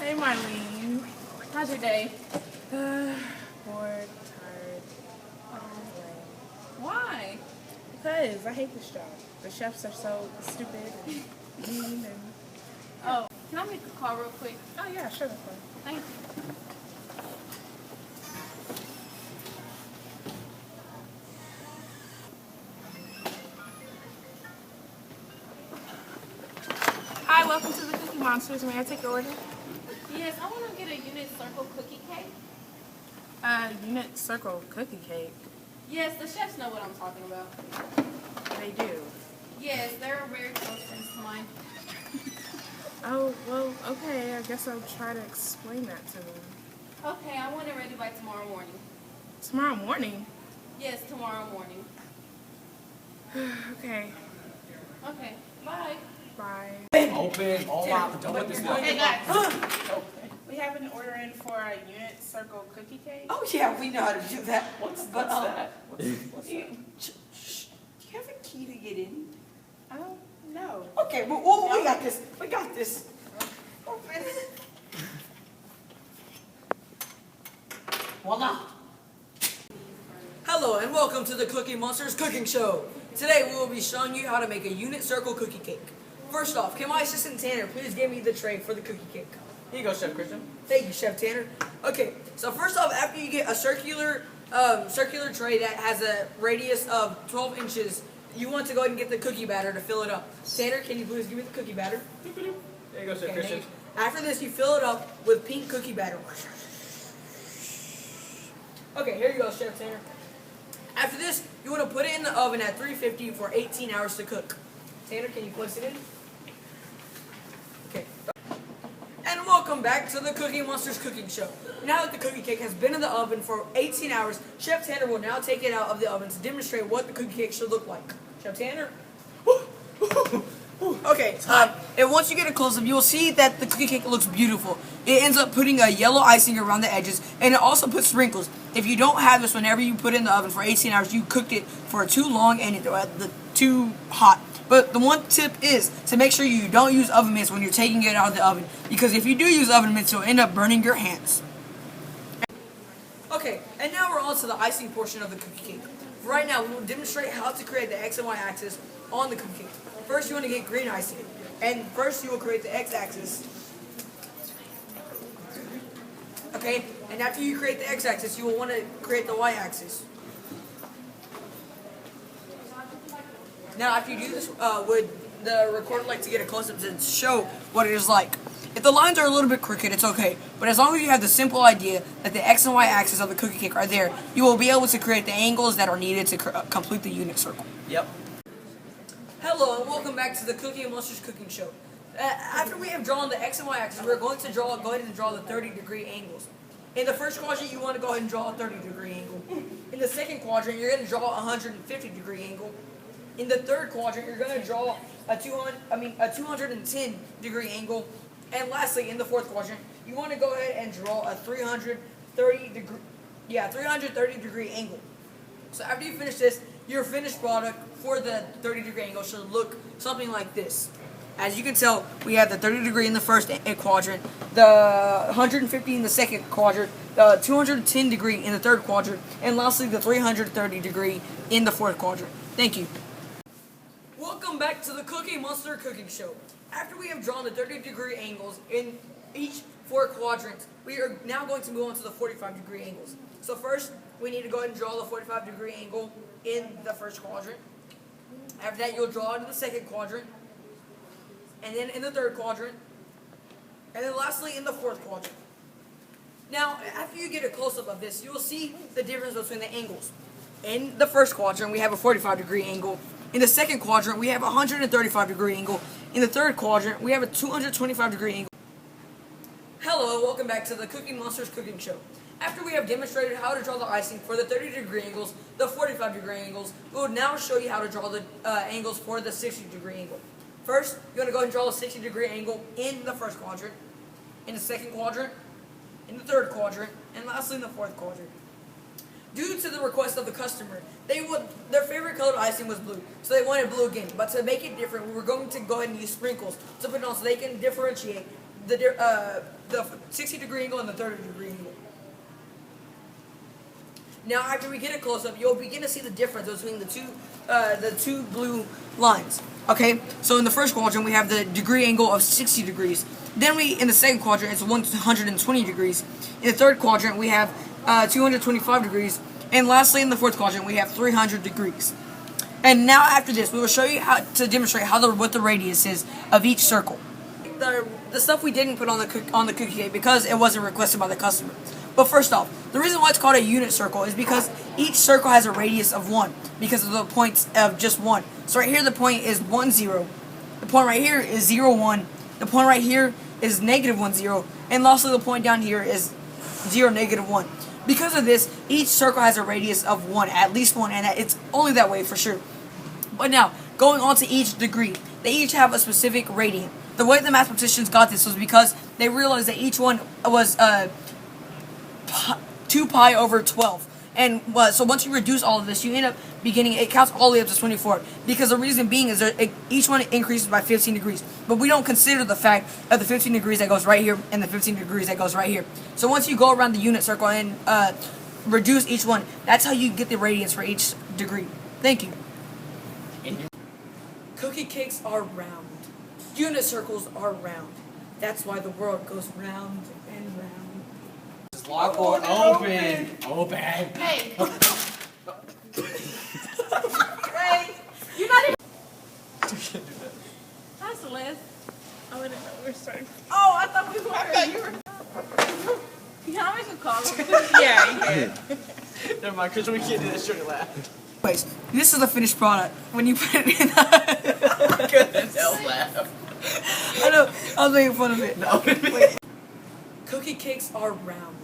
Hey Marlene. How's your day? Bored, tired, lame. Why? Because I hate this job. The chefs are so stupid and mean and... Oh, can I make a call real quick? Oh yeah, sure, that's fine. Thank you. Hi, welcome to the Cookie Monsters. May I take your order? Yes, I want to get a unit circle cookie cake. Unit circle cookie cake. Yes, the chefs know what I'm talking about. They do. Yes, they're very close friends of mine. Oh, well, okay. I guess I'll try to explain that to them. Okay, I want it ready by tomorrow morning. Tomorrow morning? Yes, tomorrow morning. Okay. Okay, bye. Bye. Open. Oh my! Don't let this go. Hey guys. We have an order in for a unit circle cookie cake. Oh yeah, we know how to do that. What's But, that? What's Do you, that? do you have a key to get in? I don't know. Okay, well, we got this. We got this. Open. Voila. Hello and welcome to the Cookie Monsters Cooking Show. Today we will be showing you how to make a unit circle cookie cake. First off, can my assistant Tanner please give me the tray for the cookie cake? Here you go, Chef Christian. Thank you, Chef Tanner. Okay, so first off, after you get a circular tray that has a radius of 12 inches, you want to go ahead and get the cookie batter to fill it up. Tanner, can you please give me the cookie batter? There you go, Chef Okay, Christian. thank you. After this, you fill it up with pink cookie batter. Okay, here you go, Chef Tanner. After this, you want to put it in the oven at 350 for 18 hours to cook. Tanner, can you place it in? Okay. And welcome back to the Cookie Monsters Cooking Show. Now that the cookie cake has been in the oven for 18 hours, Chef Tanner will now take it out of the oven to demonstrate what the cookie cake should look like. Chef Tanner? Okay, and once you get a close-up, you will see that the cookie cake looks beautiful. It ends up putting a yellow icing around the edges, and it also puts sprinkles. If you don't have this whenever you put it in the oven for 18 hours, you cooked it for too long and too hot. But the one tip is to make sure you don't use oven mitts when you're taking it out of the oven, because if you do use oven mitts, you'll end up burning your hands. Okay, and now we're on to the icing portion of the cookie cake. Right now, we will demonstrate how to create the X and Y axis on the cookie cake. First, you want to get green icing, and first you will create the X axis. Okay, and after you create the X axis, you will want to create the Y axis. Now, after you do this, would the recorder like to get a close-up to show what it is like? If the lines are a little bit crooked, it's okay. But as long as you have the simple idea that the X and Y axis of the cookie cake are there, you will be able to create the angles that are needed to complete the unit circle. Yep. Hello and welcome back to the Cookie Monsters Cooking Show. After we have drawn the X and Y axis, we're going to go ahead and draw the 30-degree angles. In the first quadrant, you want to go ahead and draw a 30-degree angle. In the second quadrant, you're going to draw a 150-degree angle. In the third quadrant, you're going to draw a 210-degree angle. And lastly, in the fourth quadrant, you want to go ahead and draw a 330-degree angle. So after you finish this, your finished product for the 30-degree angle should look something like this. As you can tell, we have the 30-degree in the first quadrant, the 150 in the second quadrant, the 210-degree in the third quadrant, and lastly the 330-degree in the fourth quadrant. Thank you. Welcome back to the Cookie Monster Cooking Show. After we have drawn the 30-degree angles in each four quadrants, we are now going to move on to the 45-degree angles. So first, we need to go ahead and draw the 45-degree angle in the first quadrant. After that, you'll draw it in the second quadrant, and then in the third quadrant, and then lastly in the fourth quadrant. Now, after you get a close-up of this, you will see the difference between the angles. In the first quadrant, we have a 45-degree angle. In the second quadrant, we have a 135-degree angle. In the third quadrant, we have a 225-degree angle. Hello, welcome back to the Cookie Monsters Cooking Show. After we have demonstrated how to draw the icing for the 30-degree angles, the 45-degree angles, we will now show you how to draw the angles for the 60-degree angle. First, you're going to go ahead and draw a 60-degree angle in the first quadrant, in the second quadrant, in the third quadrant, and lastly in the fourth quadrant. Due to the request of the customer, their favorite colored icing was blue, so they wanted blue again. But to make it different, we were going to go ahead and use sprinkles to put it on so they can differentiate the 60-degree angle and the 30-degree angle. Now, after we get a close-up, you'll begin to see the difference between the two blue lines. Okay, so in the first quadrant, we have the degree angle of 60 degrees. Then in the second quadrant, it's 120 degrees. In the third quadrant, we have 225 degrees. And lastly, in the fourth quadrant, we have 300 degrees. And now after this, we will show you how to demonstrate what the radius is of each circle. The stuff we didn't put on the cookie cake because it wasn't requested by the customer. But first off, the reason why it's called a unit circle is because each circle has a radius of 1 because of the points of just 1. So right here the point is 1, 0. The point right here is 0, 1. The point right here is negative 1, 0. And lastly the point down here is 0, negative 1. Because of this, each circle has a radius of 1, at least 1, and it's only that way for sure. But now, going on to each degree, they each have a specific radian. The way the mathematicians got this was because they realized that each one was 2 pi over 12. And so once you reduce all of this, you end up it counts all the way up to 24. Because the reason being is that each one increases by 15 degrees. But we don't consider the fact of the 15 degrees that goes right here and the 15 degrees that goes right here. So once you go around the unit circle and reduce each one, that's how you get the radians for each degree. Thank you. Cookie cakes are round. Unit circles are round. That's why the world goes round and round. Lockboard open. Open. Hey, Hey! you're not even. Hi, Celeste. I wouldn't know we were starting. Oh, I thought we were. You were. Can I make a call? Yeah, you can. Never mind, Christian. We can't do this. You're gonna laugh. Anyways, this is the finished product. When you put it in the... Goodness, hell laugh. I know, I was making fun of it. No. Wait. Cookie cakes are round.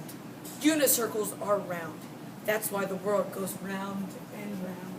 Unit circles are round. That's why the world goes round and round.